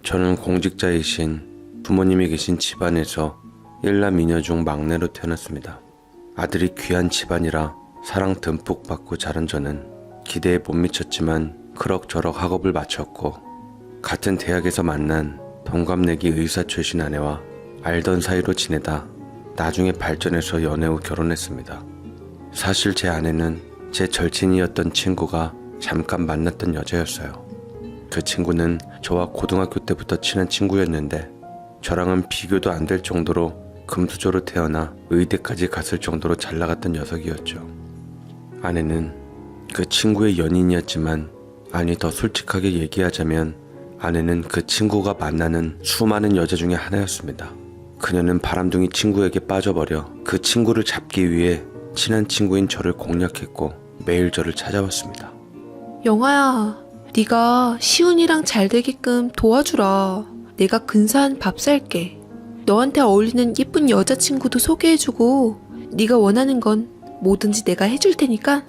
저는 공직자이신 부모님이 계신 집안에서 일남 이녀 중 막내로 태어났습니다. 아들이 귀한 집안이라 사랑 듬뿍 받고 자란 저는 기대에 못 미쳤지만 그럭저럭 학업을 마쳤고 같은 대학에서 만난 동갑내기 의사 출신 아내와 알던 사이로 지내다 나중에 발전해서 연애 후 결혼했습니다. 사실 제 아내는 제 절친이었던 친구가 잠깐 만났던 여자였어요. 그 친구는 저와 고등학교 때부터 친한 친구였는데 저랑은 비교도 안 될 정도로 금수저로 태어나 의대까지 갔을 정도로 잘 나갔던 녀석이었죠. 아내는 그 친구의 연인이었지만, 아니 더 솔직하게 얘기하자면 아내는 그 친구가 만나는 수많은 여자 중에 하나였습니다. 그녀는 바람둥이 친구에게 빠져버려 그 친구를 잡기 위해 친한 친구인 저를 공략했고 매일 저를 찾아왔습니다. 영아야, 네가 시훈이랑 잘 되게끔 도와주라. 내가 근사한 밥 살게. 너한테 어울리는 예쁜 여자친구도 소개해주고 네가 원하는 건 뭐든지 내가 해줄 테니까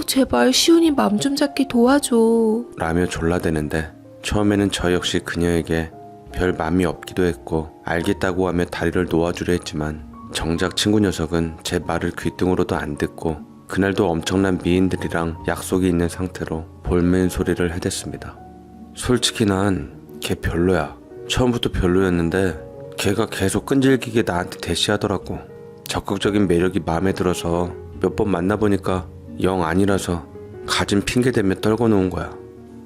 제발 시훈이 맘 좀 잡게 도와줘. 라며 졸라대는데 처음에는 저 역시 그녀에게 별 맘이 없기도 했고 알겠다고 하며 다리를 놓아주려 했지만 정작 친구 녀석은 제 말을 귀등으로도 안 듣고 그날도 엄청난 미인들이랑 약속이 있는 상태로 볼멘 소리를 해댔습니다. 솔직히 난 걔 별로야. 처음부터 별로였는데 걔가 계속 끈질기게 나한테 대시하더라고. 적극적인 매력이 마음에 들어서 몇 번 만나보니까 영 아니라서 가진 핑계대며 떨궈 놓은 거야.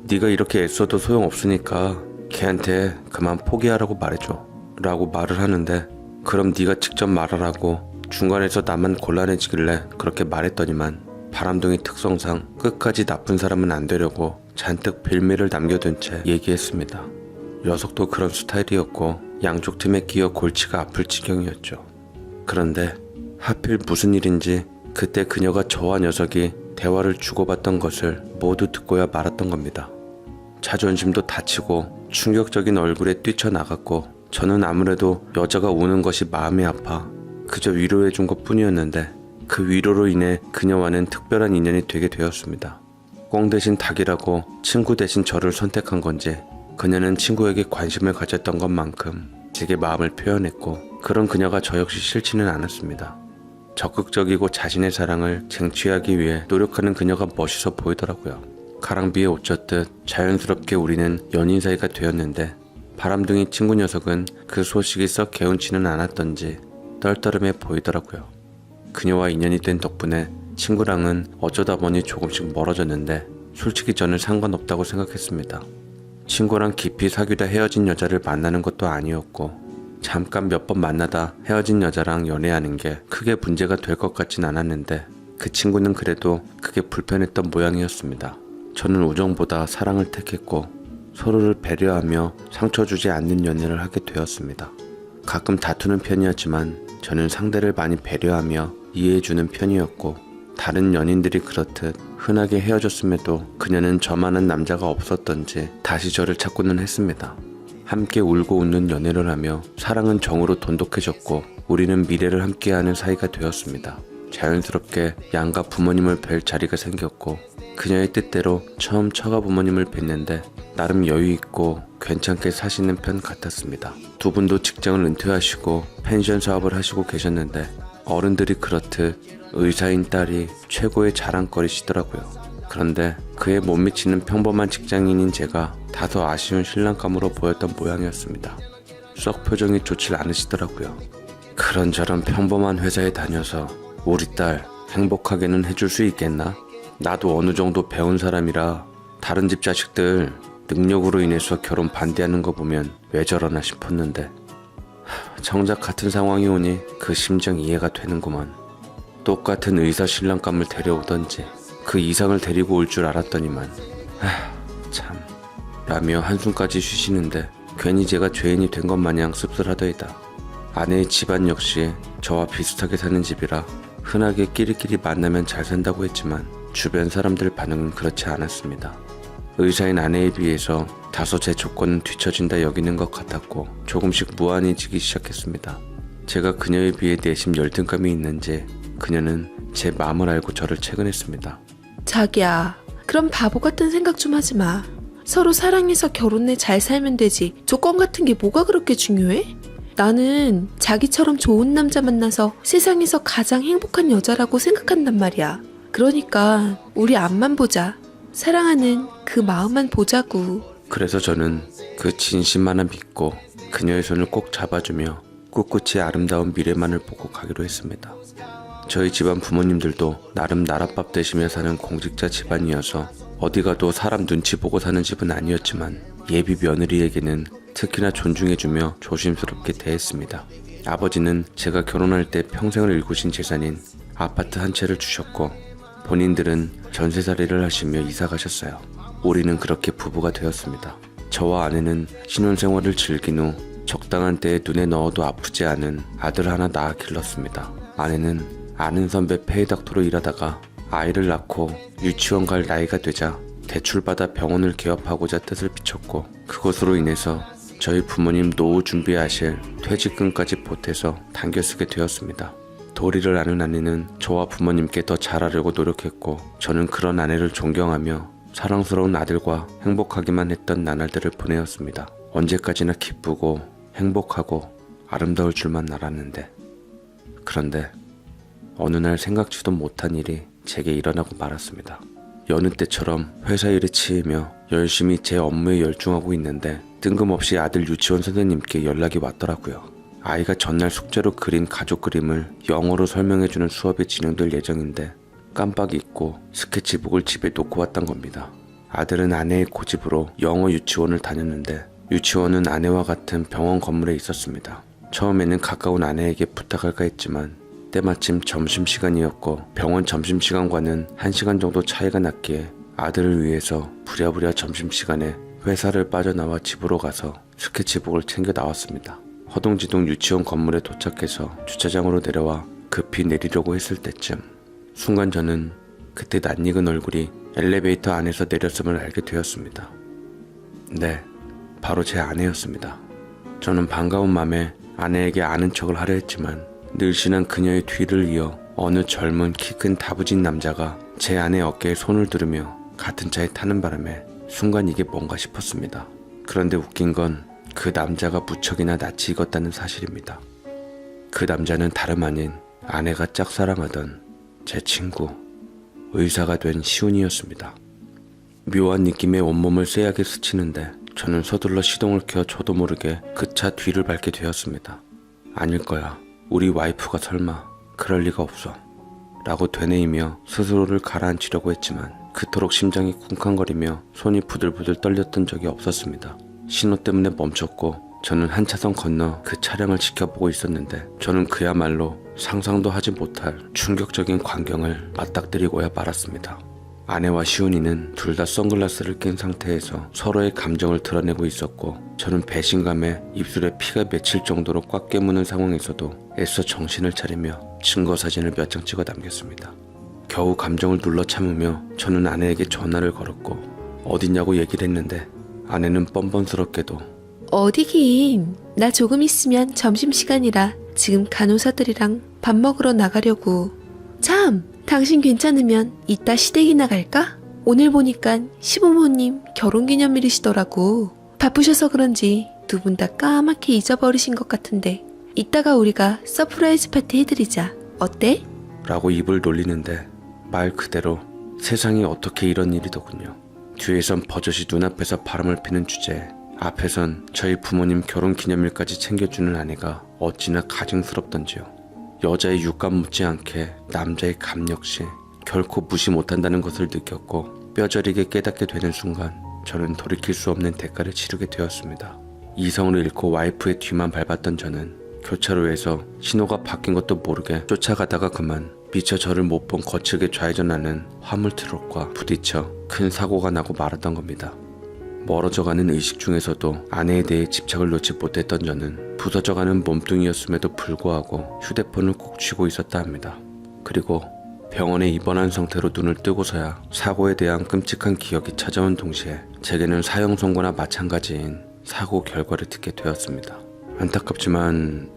네가 이렇게 애써도 소용없으니까 걔한테 그만 포기하라고 말해줘 라고 말을 하는데, 그럼 네가 직접 말하라고 중간에서 나만 곤란해지길래 그렇게 말했더니만 바람둥이 특성상 끝까지 나쁜 사람은 안 되려고 잔뜩 빌미를 남겨둔 채 얘기했습니다. 녀석도 그런 스타일이었고 양쪽 팀에 끼어 골치가 아플 지경이었죠. 그런데 하필 무슨 일인지 그때 그녀가 저와 녀석이 대화를 주고받던 것을 모두 듣고야 말았던 겁니다. 자존심도 다치고 충격적인 얼굴에 뛰쳐나갔고 저는 아무래도 여자가 우는 것이 마음이 아파 그저 위로해준 것 뿐이었는데 그 위로로 인해 그녀와는 특별한 인연이 되게 되었습니다. 꽁 대신 닭이라고 친구 대신 저를 선택한 건지 그녀는 친구에게 관심을 가졌던 것만큼 제게 마음을 표현했고, 그런 그녀가 저 역시 싫지는 않았습니다. 적극적이고 자신의 사랑을 쟁취하기 위해 노력하는 그녀가 멋있어 보이더라고요. 가랑비에 옷 젖듯 자연스럽게 우리는 연인 사이가 되었는데 바람둥이 친구 녀석은 그 소식이 썩 개운치는 않았던지 떨떠름해 보이더라고요. 그녀와 인연이 된 덕분에 친구랑은 어쩌다 보니 조금씩 멀어졌는데 솔직히 저는 상관없다고 생각했습니다. 친구랑 깊이 사귀다 헤어진 여자를 만나는 것도 아니었고 잠깐 몇 번 만나다 헤어진 여자랑 연애하는 게 크게 문제가 될 것 같진 않았는데 그 친구는 그래도 그게 불편했던 모양이었습니다. 저는 우정보다 사랑을 택했고 서로를 배려하며 상처 주지 않는 연애를 하게 되었습니다. 가끔 다투는 편이었지만 저는 상대를 많이 배려하며 이해해주는 편이었고, 다른 연인들이 그렇듯 흔하게 헤어졌음에도 그녀는 저만한 남자가 없었던지 다시 저를 찾고는 했습니다. 함께 울고 웃는 연애를 하며 사랑은 정으로 돈독해졌고 우리는 미래를 함께하는 사이가 되었습니다. 자연스럽게 양가 부모님을 뵐 자리가 생겼고 그녀의 뜻대로 처음 처가 부모님을 뵀는데 나름 여유있고 괜찮게 사시는 편 같았습니다. 두 분도 직장을 은퇴하시고 펜션 사업을 하시고 계셨는데 어른들이 그렇듯 의사인 딸이 최고의 자랑거리시더라고요. 그런데 그에 못 미치는 평범한 직장인인 제가 다소 아쉬운 신랑감으로 보였던 모양이었습니다. 썩 표정이 좋질 않으시더라고요. 그런저런 평범한 회사에 다녀서 우리 딸 행복하게는 해줄 수 있겠나? 나도 어느 정도 배운 사람이라 다른 집 자식들 능력으로 인해서 결혼 반대하는 거 보면 왜 저러나 싶었는데 정작 같은 상황이 오니 그 심정 이해가 되는구먼. 똑같은 의사 신랑감을 데려오던지 그 이상을 데리고 올 줄 알았더니만 참 라며 한숨까지 쉬시는데 괜히 제가 죄인이 된 것 마냥 씁쓸하더이다. 아내의 집안 역시 저와 비슷하게 사는 집이라 흔하게 끼리끼리 만나면 잘 산다고 했지만 주변 사람들 반응은 그렇지 않았습니다. 의사인 아내에 비해서 다소 제 조건은 뒤처진다 여기는 것 같았고 조금씩 무안해지기 시작했습니다. 제가 그녀에 비해 내심 열등감이 있는지 그녀는 제 마음을 알고 저를 채근했습니다. 자기야, 그럼 바보 같은 생각 좀 하지 마. 서로 사랑해서 결혼해 잘 살면 되지. 조건 같은 게 뭐가 그렇게 중요해? 나는 자기처럼 좋은 남자 만나서 세상에서 가장 행복한 여자라고 생각한단 말이야. 그러니까 우리 앞만 보자. 사랑하는 그 마음만 보자고. 그래서 저는 그 진심 하나 믿고 그녀의 손을 꼭 잡아주며 꿋꿋이 아름다운 미래만을 보고 가기로 했습니다. 저희 집안 부모님들도 나름 나랏밥 되시며 사는 공직자 집안이어서 어디 가도 사람 눈치 보고 사는 집은 아니었지만 예비 며느리에게는 특히나 존중해주며 조심스럽게 대했습니다. 아버지는 제가 결혼할 때 평생을 일구신 재산인 아파트 한 채를 주셨고 본인들은 전세살이를 하시며 이사 가셨어요. 우리는 그렇게 부부가 되었습니다. 저와 아내는 신혼생활을 즐긴 후 적당한 때에 눈에 넣어도 아프지 않은 아들 하나 낳아 길렀습니다. 아내는 아는 선배 페이닥터로 일하다가 아이를 낳고 유치원 갈 나이가 되자 대출받아 병원을 개업하고자 뜻을 비췄고 그것으로 인해서 저희 부모님 노후 준비하실 퇴직금까지 보태서 당겨 쓰게 되었습니다. 도리를 아는 아내는 저와 부모님께 더 잘하려고 노력했고 저는 그런 아내를 존경하며 사랑스러운 아들과 행복하기만 했던 나날들을 보내었습니다. 언제까지나 기쁘고 행복하고 아름다울 줄만 알았는데 그런데 어느 날 생각지도 못한 일이 제게 일어나고 말았습니다. 여느 때처럼 회사 일에 치이며 열심히 제 업무에 열중하고 있는데 뜬금없이 아들 유치원 선생님께 연락이 왔더라고요. 아이가 전날 숙제로 그린 가족 그림을 영어로 설명해주는 수업이 진행될 예정인데 깜빡 잊고 스케치북을 집에 놓고 왔단 겁니다. 아들은 아내의 고집으로 영어 유치원을 다녔는데 유치원은 아내와 같은 병원 건물에 있었습니다. 처음에는 가까운 아내에게 부탁할까 했지만 때마침 점심시간이었고 병원 점심시간과는 1시간 정도 차이가 났기에 아들을 위해서 부랴부랴 점심시간에 회사를 빠져나와 집으로 가서 스케치북을 챙겨 나왔습니다. 허둥지둥 유치원 건물에 도착해서 주차장으로 내려와 급히 내리려고 했을 때쯤 순간 저는 그때 낯익은 얼굴이 엘리베이터 안에서 내렸음을 알게 되었습니다. 네, 바로 제 아내였습니다. 저는 반가운 맘에 아내에게 아는 척을 하려 했지만 늘씬한 그녀의 뒤를 이어 어느 젊은 키 큰 다부진 남자가 제 아내 어깨에 손을 두르며 같은 차에 타는 바람에 순간 이게 뭔가 싶었습니다. 그런데 웃긴 건 그 남자가 무척이나 낯이 익었다는 사실입니다. 그 남자는 다름 아닌 아내가 짝사랑하던 제 친구, 의사가 된 시훈이었습니다. 묘한 느낌에 온몸을 쎄하게 스치는데 저는 서둘러 시동을 켜 저도 모르게 그 차 뒤를 밟게 되었습니다. 아닐 거야. 우리 와이프가 설마 그럴 리가 없어 라고 되뇌이며 스스로를 가라앉히려고 했지만 그토록 심장이 쿵쾅거리며 손이 부들부들 떨렸던 적이 없었습니다. 신호 때문에 멈췄고 저는 한 차선 건너 그 차량을 지켜보고 있었는데 저는 그야말로 상상도 하지 못할 충격적인 광경을 맞닥뜨리고야 말았습니다. 아내와 시훈이는 둘 다 선글라스를 낀 상태에서 서로의 감정을 드러내고 있었고 저는 배신감에 입술에 피가 맺힐 정도로 꽉 깨무는 상황에서도 애써 정신을 차리며 증거사진을 몇 장 찍어 남겼습니다. 겨우 감정을 눌러 참으며 저는 아내에게 전화를 걸었고 어디냐고 얘기를 했는데 아내는 뻔뻔스럽게도 어디긴. 나 조금 있으면 점심시간이라 지금 간호사들이랑 밥 먹으러 나가려고. 참, 당신 괜찮으면 이따 시댁이나 갈까? 오늘 보니까 시부모님 결혼기념일이시더라고. 바쁘셔서 그런지 두 분 다 까맣게 잊어버리신 것 같은데 이따가 우리가 서프라이즈 파티 해드리자. 어때? 라고 입을 놀리는데 말 그대로 세상에 어떻게 이런 일이더군요. 뒤에선 버젓이 눈앞에서 바람을 피는 주제에 앞에선 저희 부모님 결혼기념일까지 챙겨주는 아내가 어찌나 가증스럽던지요. 여자의 육감 못지않게 남자의 감 역시 결코 무시 못한다는 것을 느꼈고 뼈저리게 깨닫게 되는 순간 저는 돌이킬 수 없는 대가를 치르게 되었습니다. 이성을 잃고 와이프의 뒤만 밟았던 저는 교차로에서 신호가 바뀐 것도 모르게 쫓아가다가 그만 미처 저를 못 본 거칠게 좌회전하는 화물 트럭과 부딪혀 큰 사고가 나고 말았던 겁니다. 멀어져가는 의식 중에서도 아내에 대해 집착을 놓지 못했던 저는 부서져가는 몸뚱이였음에도 불구하고 휴대폰을 꼭 쥐고 있었다 합니다. 그리고 병원에 입원한 상태로 눈을 뜨고서야 사고에 대한 끔찍한 기억이 찾아온 동시에 제게는 사형 선고나 마찬가지인 사고 결과를 듣게 되었습니다. 안타깝지만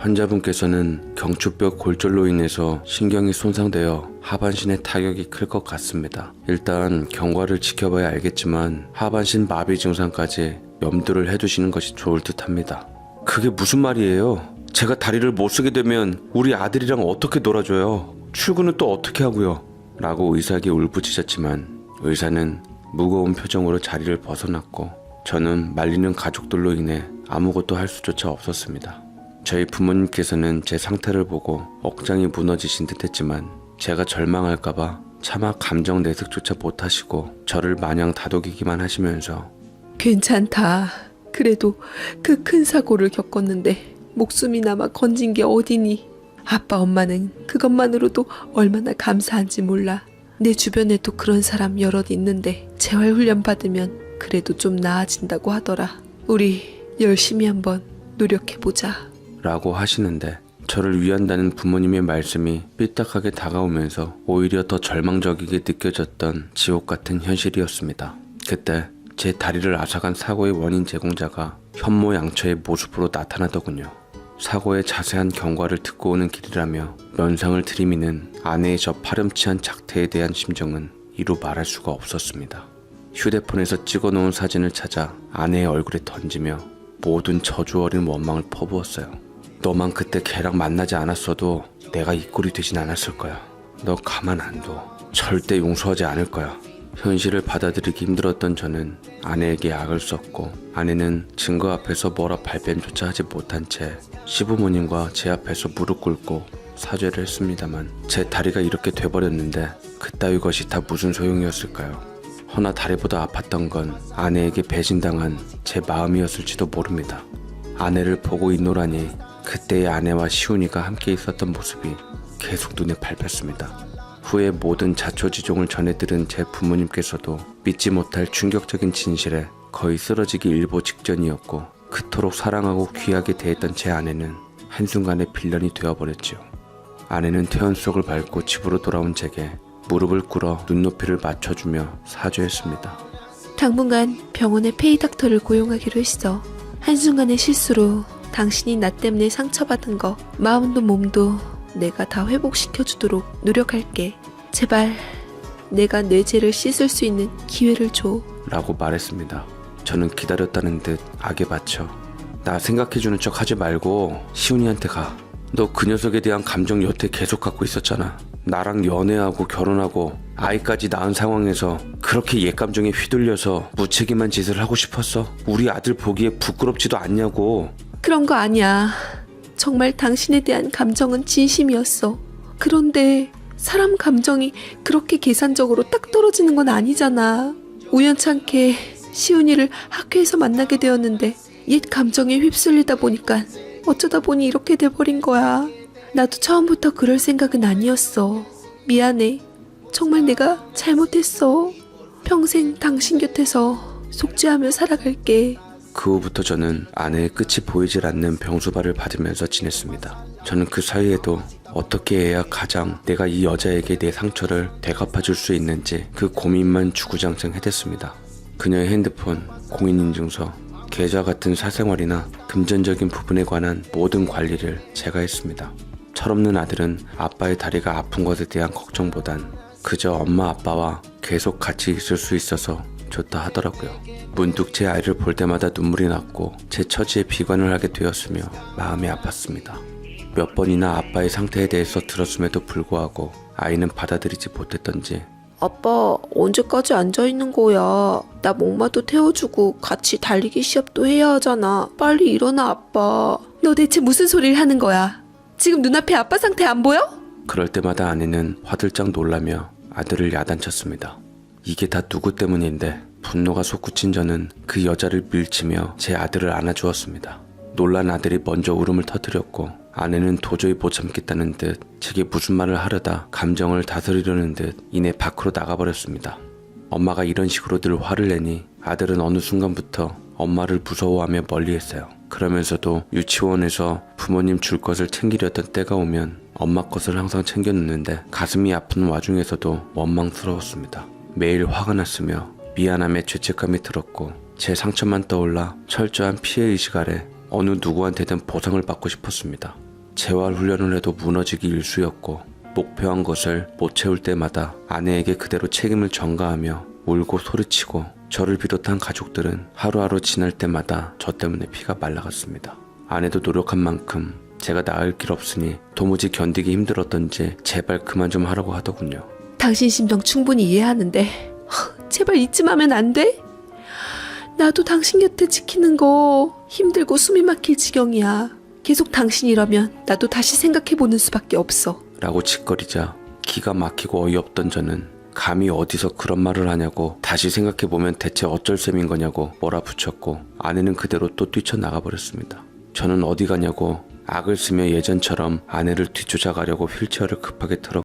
환자분께서는 경추뼈 골절로 인해서 신경이 손상되어 하반신에 타격이 클 것 같습니다. 일단 경과를 지켜봐야 알겠지만 하반신 마비 증상까지 염두를 해두시는 것이 좋을 듯 합니다. 그게 무슨 말이에요? 제가 다리를 못 쓰게 되면 우리 아들이랑 어떻게 놀아줘요? 출근은 또 어떻게 하고요? 라고 의사에게 울부짖었지만 의사는 무거운 표정으로 자리를 벗어났고 저는 말리는 가족들로 인해 아무것도 할 수조차 없었습니다. 저희 부모님께서는 제 상태를 보고 억장이 무너지신 듯 했지만 제가 절망할까봐 차마 감정 내색조차 못하시고 저를 마냥 다독이기만 하시면서 괜찮다. 그래도 그 큰 사고를 겪었는데 목숨이 남아 건진 게 어디니? 아빠 엄마는 그것만으로도 얼마나 감사한지 몰라. 내 주변에도 그런 사람 여럿 있는데 재활훈련 받으면 그래도 좀 나아진다고 하더라. 우리 열심히 한번 노력해보자. 라고 하시는데 저를 위한다는 부모님의 말씀이 삐딱하게 다가오면서 오히려 더 절망적이게 느껴졌던 지옥 같은 현실이었습니다. 그때 제 다리를 앗아간 사고의 원인 제공자가 현모양처의 모습으로 나타나더군요. 사고의 자세한 경과를 듣고 오는 길이라며 면상을 들이미는 아내의 저 파렴치한 작태에 대한 심정은 이루 말할 수가 없었습니다. 휴대폰에서 찍어놓은 사진을 찾아 아내의 얼굴에 던지며 모든 저주 어린 원망을 퍼부었어요. 너만 그때 걔랑 만나지 않았어도 내가 이 꼴이 되진 않았을 거야. 너 가만 안 둬. 절대 용서하지 않을 거야. 현실을 받아들이기 힘들었던 저는 아내에게 악을 썼고 아내는 증거 앞에서 뭐라 발뺌조차 하지 못한 채 시부모님과 제 앞에서 무릎 꿇고 사죄를 했습니다만 제 다리가 이렇게 돼버렸는데 그따위 것이 다 무슨 소용이었을까요? 허나 다리보다 아팠던 건 아내에게 배신당한 제 마음이었을지도 모릅니다. 아내를 보고 있노라니 그때의 아내와 시훈이가 함께 있었던 모습이 계속 눈에 밟혔습니다. 후에 모든 자초지종을 전해 들은 제 부모님께서도 믿지 못할 충격적인 진실에 거의 쓰러지기 일보 직전이었고 그토록 사랑하고 귀하게 대했던 제 아내는 한순간에 빌런이 되어버렸지요. 아내는 퇴원 속을 밟고 집으로 돌아온 제게 무릎을 꿇어 눈높이를 맞춰주며 사죄했습니다. 당분간 병원에 페이닥터를 고용하기로 했어. 한순간의 실수로 당신이 나 때문에 상처받은 거 마음도 몸도 내가 다 회복시켜주도록 노력할게. 제발 내가 뇌재를 씻을 수 있는 기회를 줘. 라고 말했습니다. 저는 기다렸다는 듯 악에 받쳐 나 생각해주는 척 하지 말고 시훈이한테 가. 너 그 녀석에 대한 감정 여태 계속 갖고 있었잖아. 나랑 연애하고 결혼하고 아이까지 낳은 상황에서 그렇게 옛 감정에 휘둘려서 무책임한 짓을 하고 싶었어? 우리 아들 보기에 부끄럽지도 않냐고. 그런 거 아니야. 정말 당신에 대한 감정은 진심이었어. 그런데 사람 감정이 그렇게 계산적으로 딱 떨어지는 건 아니잖아. 우연찮게 시훈이를 학교에서 만나게 되었는데 옛 감정에 휩쓸리다 보니까 어쩌다 보니 이렇게 돼버린 거야. 나도 처음부터 그럴 생각은 아니었어. 미안해. 정말 내가 잘못했어. 평생 당신 곁에서 속죄하며 살아갈게. 그 후부터 저는 아내의 끝이 보이질 않는 병수발을 받으면서 지냈습니다. 저는 그 사이에도 어떻게 해야 가장 내가 이 여자에게 내 상처를 되갚아줄 수 있는지 그 고민만 주구장창 해댔습니다. 그녀의 핸드폰, 공인인증서, 계좌 같은 사생활이나 금전적인 부분에 관한 모든 관리를 제가 했습니다. 철없는 아들은 아빠의 다리가 아픈 것에 대한 걱정보단 그저 엄마 아빠와 계속 같이 있을 수 있어서 좋다 하더라고요. 문득 제 아이를 볼 때마다 눈물이 났고 제 처지에 비관을 하게 되었으며 마음이 아팠습니다. 몇 번이나 아빠의 상태에 대해서 들었음에도 불구하고 아이는 받아들이지 못했던지 아빠 언제까지 앉아있는 거야? 나 목마도 태워주고 같이 달리기 시합도 해야 하잖아. 빨리 일어나 아빠. 너 대체 무슨 소리를 하는 거야? 지금 눈앞에 아빠 상태 안 보여? 그럴 때마다 아내는 화들짝 놀라며 아들을 야단쳤습니다. 이게 다 누구 때문인데 분노가 솟구친 저는 그 여자를 밀치며 제 아들을 안아주었습니다. 놀란 아들이 먼저 울음을 터뜨렸고 아내는 도저히 못 참겠다는 듯 제게 무슨 말을 하려다 감정을 다스리려는 듯 이내 밖으로 나가버렸습니다. 엄마가 이런 식으로 늘 화를 내니 아들은 어느 순간부터 엄마를 무서워하며 멀리했어요. 그러면서도 유치원에서 부모님 줄 것을 챙기려던 때가 오면 엄마 것을 항상 챙겨놓는데 가슴이 아픈 와중에서도 원망스러웠습니다. 매일 화가 났으며 미안함에 죄책감이 들었고 제 상처만 떠올라 철저한 피해의식 아래 어느 누구한테든 보상을 받고 싶었습니다. 재활 훈련을 해도 무너지기 일쑤였고 목표한 것을 못 채울 때마다 아내에게 그대로 책임을 전가하며 울고 소리치고 저를 비롯한 가족들은 하루하루 지날 때마다 저 때문에 피가 말라갔습니다. 아내도 노력한 만큼 제가 나을 길 없으니 도무지 견디기 힘들었던지 제발 그만 좀 하라고 하더군요. 당신 심정 충분히 이해하는데 제발 잊지 마면 안 돼? 나도 당신 곁에 지키는 거 힘들고 숨이 막힐 지경이야. 계속 당신이라면 나도 다시 생각해보는 수밖에 없어. 라고 짓거리자 기가 막히고 어이없던 저는 감히 어디서 그런 말을 하냐고 다시 생각해보면 대체 어쩔 셈인 거냐고 몰아붙였고 아내는 그대로 또 뛰쳐나가버렸습니다. 저는 어디 가냐고 악을 쓰며 예전처럼 아내를 뒤쫓아가려고 휠체어를 급하게 틀어